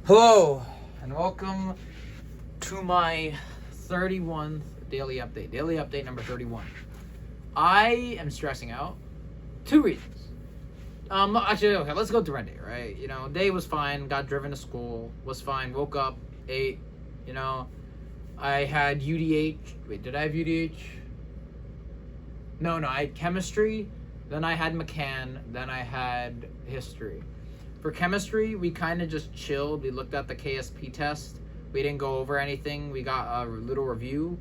Hello, and welcome to my 31st daily update. Daily update number 31. I am stressing out. Two reasons. Actually, okay, let's go through my day, right? Day was fine, got driven to school, was fine, woke up, ate, I had UDH. Wait, did I have UDH? No, I had chemistry, then I had mechan, then I had history. For chemistry, we kind of just chilled. We looked at the KSP test. We didn't go over anything. We got a little review.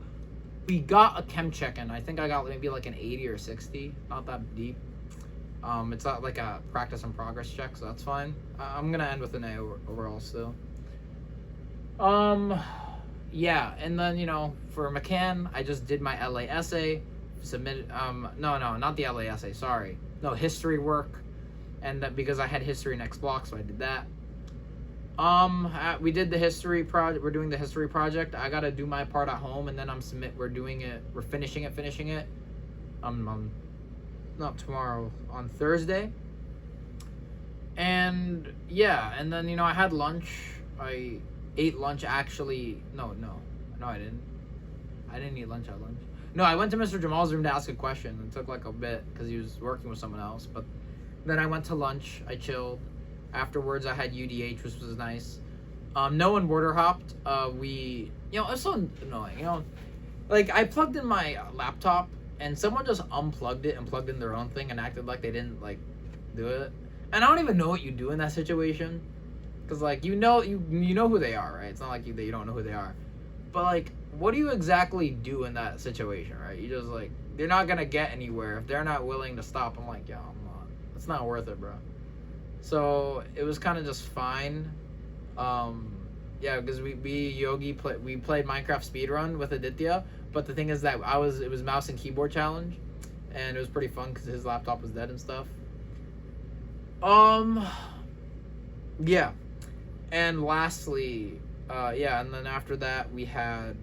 We got a chem check in. I think I got maybe like an 80 or 60. Not that deep. It's not like a practice and progress check, so that's fine. I'm going to end with an A overall still. Yeah, and then, for mechan, I just did my LA essay. Submitted, no, not the LA essay, sorry. No, history work. And that because I had history next block, so I did that. We did the history project. We're doing the history project. I gotta do my part at home, and then we're doing it. We're finishing it. Not tomorrow, on Thursday. And yeah, and then I had lunch. I ate lunch actually. No, I didn't. I didn't eat lunch at lunch. No, I went to Mr. Jamal's room to ask a question. It took like a bit because he was working with someone else, but. Then I went to lunch. I chilled. Afterwards, I had UDH, which was nice. No one border hopped. It's so annoying. Like I plugged in my laptop, and someone just unplugged it and plugged in their own thing and acted like they didn't do it. And I don't even know what you do in that situation, because you know who they are, right? It's not like you don't know who they are, but what do you exactly do in that situation, right? You just they're not gonna get anywhere if they're not willing to stop. I'm like, yo. It's not worth it, bro. So it was kind of just fine. Yeah, because we played Minecraft speedrun with Aditya, but the thing is that it was mouse and keyboard challenge, and it was pretty fun because his laptop was dead and stuff. Yeah, and lastly, and then after that we had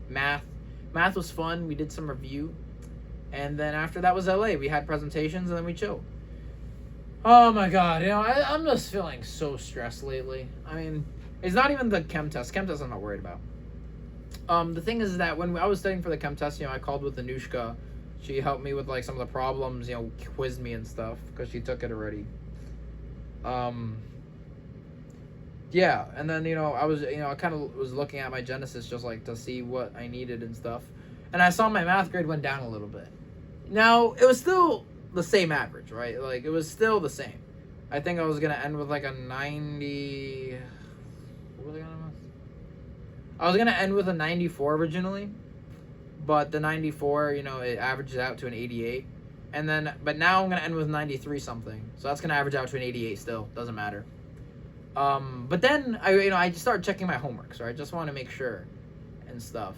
math. Math was fun. We did some review. And then after that was LA. We had presentations and then we chilled. Oh my god, I'm just feeling so stressed lately. I mean, it's not even the chem test. Chem test I'm not worried about. The thing is that when I was studying for the chem test, I called with Anushka. She helped me with some of the problems, quizzed me and stuff because she took it already. Yeah, and then I was I kind of was looking at my Genesis just to see what I needed and stuff. And I saw my math grade went down a little bit. Now, it was still the same average, right? It was still the same. I think I was going to end with a 90... What was I going to miss? I was going to end with a 94 originally. But the 94, it averages out to an 88. But now I'm going to end with 93 something. So that's going to average out to an 88 still. Doesn't matter. But then, I just started checking my homework. So I just want to make sure and stuff.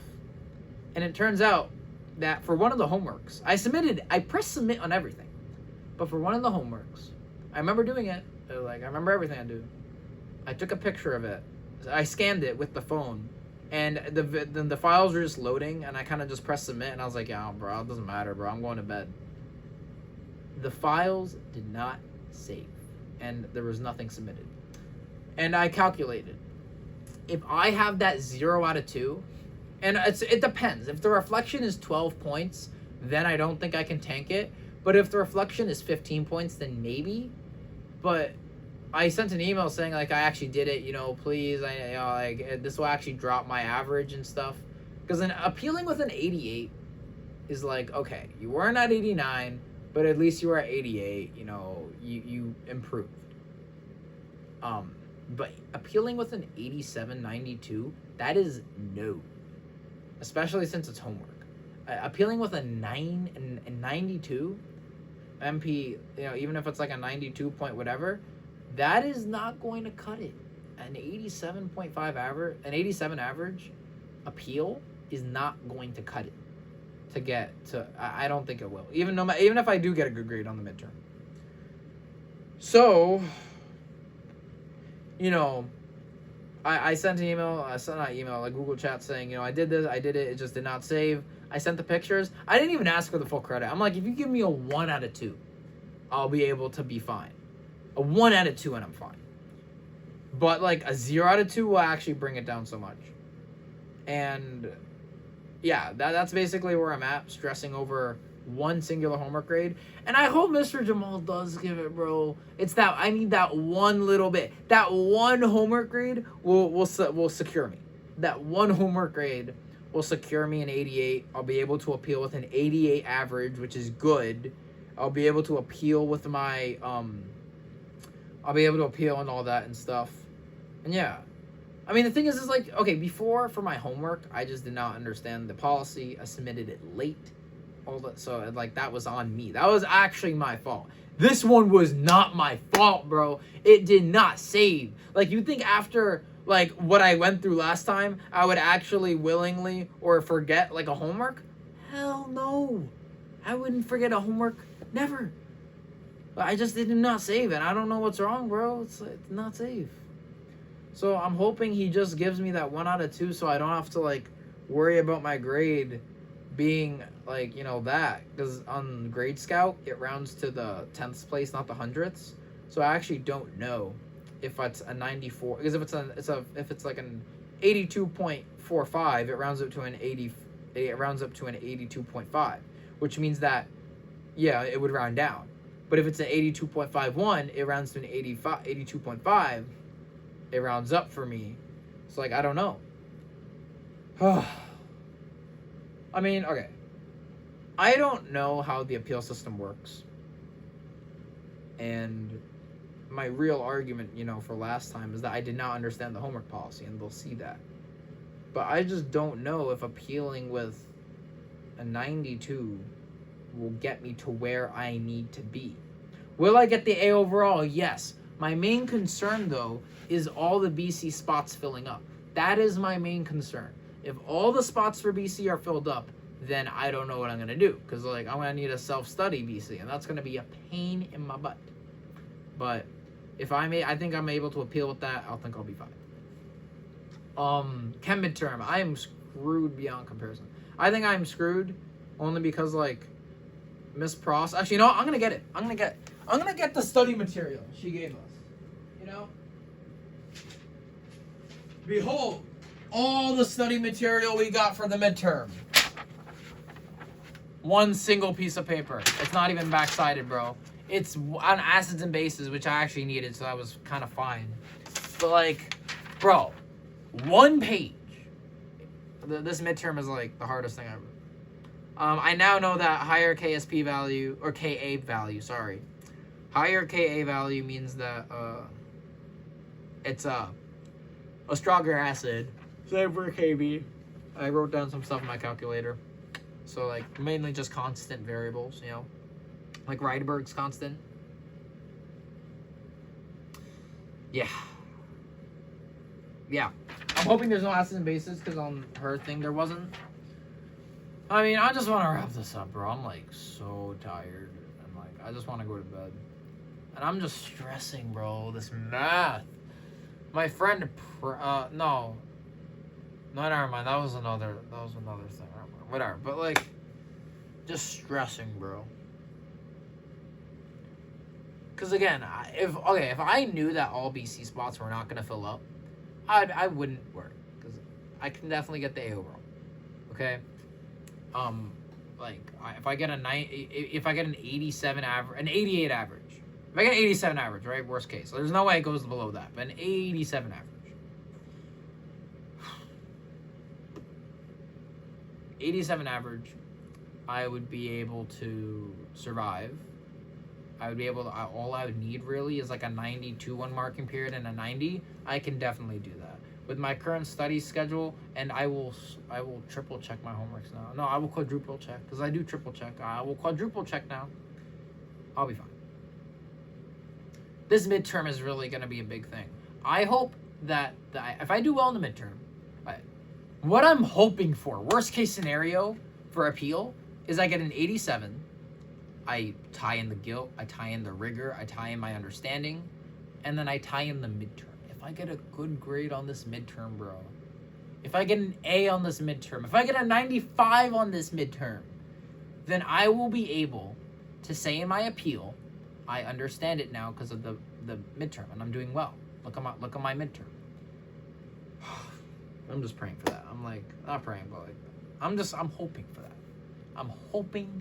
And it turns out that for one of the homeworks, I pressed submit on everything. But for one of the homeworks, I remember doing it. I remember everything I do. I took a picture of it. I scanned it with the phone. And the files were just loading. And I kind of just pressed submit. And I was like, yeah, bro, it doesn't matter, bro. I'm going to bed. The files did not save. And there was nothing submitted. And I calculated. If I have that 0 out of 2... And it depends. If the reflection is 12 points, then I don't think I can tank it. But if the reflection is 15 points, then maybe. But I sent an email saying I actually did it. Please, this will actually drop my average and stuff. Because appealing with an 88 is okay, you weren't at 89, but at least you were at 88. You improved. But appealing with an 87, 92, that is no. Especially since it's homework. Appealing with a 9 and 92 MP, even if it's a 92 point whatever, that is not going to cut it. An 87.5 average, an 87 average appeal is not going to cut it to get to. I don't think it will. Even if I do get a good grade on the midterm. So, I sent an email, a Google chat saying, I did this, I did it, it just did not save. I sent the pictures. I didn't even ask for the full credit. I'm if you give me a 1 out of 2, I'll be able to be fine. A 1 out of 2 and I'm fine. But like a 0 out of 2 will actually bring it down so much. And yeah, that's basically where I'm at, stressing over one singular homework grade. And I hope Mr. Jamal does give it, bro. It's that I need that one little bit. That one homework grade will secure me. That one homework grade will secure me an 88. I'll be able to appeal with an 88 average, which is good. I'll be able to appeal with my I'll be able to appeal and all that and stuff. And yeah. I mean, the thing is like, okay, before for my homework, I just did not understand the policy. I submitted it late. All that, so like that was on me. That was actually my fault. This one was not my fault, bro. It did not save. Like, you think after like what I went through last time, I would actually willingly or forget like a homework? Hell no. I wouldn't forget a homework. Never. But I just did not save it. I don't know what's wrong, bro. It's not safe. So I'm hoping he just gives me that 1 out of 2 so I don't have to like worry about my grade being like, you know, that. Because on Grade Scout, it rounds to the 10th place, not the hundredths. So I actually don't know if it's a 94. Because if it's like an 82.45, it rounds up to an 80. It rounds up to an 82.5, which means that, yeah, it would round down. But if it's an 82.51, it rounds to an 82.5. It rounds up for me. So, like, I don't know. I mean, okay. I don't know how the appeal system works. And my real argument, you know, for last time is that I did not understand the homework policy, and they'll see that. But I just don't know if appealing with a 92 will get me to where I need to be. Will I get the A overall? Yes. My main concern, though, is all the BC spots filling up. That is my main concern. If all the spots for BC are filled up, then I don't know what I'm going to do. Because, like, I'm going to need a self-study BC, and that's going to be a pain in my butt. But if I think I'm able to appeal with that, I think I'll be fine. Chem midterm. I am screwed beyond comparison. I think I'm screwed only because, like, Miss Pross. Actually, no, I'm going to get it. I'm going to get the study material she gave us. You know? Behold, all the study material we got for the midterm. One single piece of paper. It's not even back-sided, bro. It's on acids and bases, which I actually needed, so that was kind of fine. But, like, bro, one page. This midterm is, like, the hardest thing ever. I now know that higher KSP value, or Ka value, sorry. Higher Ka value means that it's a stronger acid. Same for Kb. I wrote down some stuff in my calculator. So, like, mainly just constant variables, you know? Like Rydberg's constant. Yeah. Yeah. I'm hoping there's no acids and bases, because on her thing there wasn't. I mean, I just want to wrap this up, bro. I'm, like, so tired. And, like, I just want to go to bed. And I'm just stressing, bro. This math. My friend, no, never mind. That was another thing. Whatever. But, like, just stressing, bro. Because, again, if I knew that all BC spots were not going to fill up, I wouldn't worry. Because I can definitely get the A overall. Okay? Like, if I get an 87 average, an 88 average. If I get an 87 average, right? Worst case. So there's no way it goes below that. But an 87 average. 87 average, I would be able to survive. I would be able to, all I would need really is like a 92 one marking period and a 90. I can definitely do that. With my current study schedule, and I will triple check my homeworks now. No, I will quadruple check, because I do triple check. I will quadruple check now. I'll be fine. This midterm is really going to be a big thing. I hope that if I do well in the midterm, what I'm hoping for, worst case scenario for appeal, is I get an 87. I tie in the guilt, I tie in the rigor, I tie in my understanding, and then I tie in the midterm. If I get a good grade on this midterm, bro, if I get an A on this midterm, if I get a 95 on this midterm, then I will be able to say in my appeal, I understand it now because of the midterm, and I'm doing well. Look at my midterm. I'm just praying for that. I'm like, not praying, but like, I'm hoping for that. I'm hoping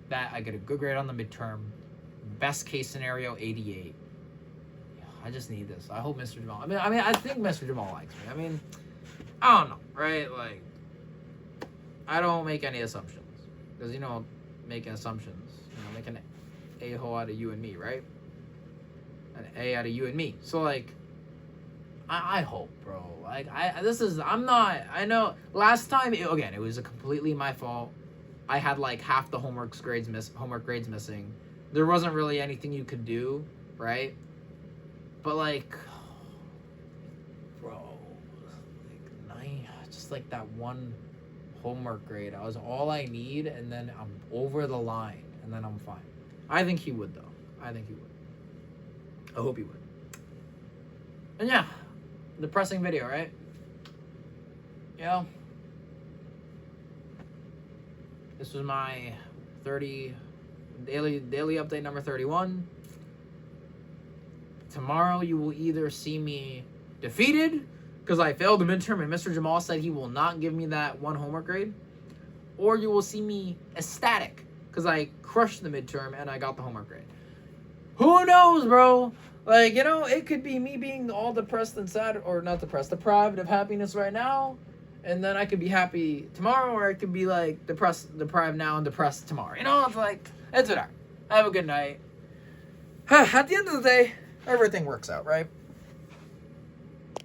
that I get a good grade on the midterm. Best case scenario, 88. I just need this. I hope Mr. Jamal. I think Mr. Jamal likes me. I mean, I don't know, right? Like, I don't make any assumptions because making assumptions, make an a-hole out of you and me, right? An A out of you and me. So like, I hope, bro. Like, I know last time, it was completely my fault. I had like half the homework grades missing. There wasn't really anything you could do, right? But like, bro, just like that one homework grade. I was all I need, and then I'm over the line, and then I'm fine. I think he would, though. I think he would. I hope he would. And yeah, depressing video, right? Yeah. This was my daily update number 31. Tomorrow you will either see me defeated because I failed the midterm and Mr. Jamal said he will not give me that one homework grade, or you will see me ecstatic because I crushed the midterm and I got the homework grade. Who knows, bro? Like, it could be me being all depressed and sad, or not depressed, deprived of happiness right now, and then I could be happy tomorrow, or I could be like deprived now and depressed tomorrow. It's like, it's whatever. Have a good night. At the end of the day, everything works out, right?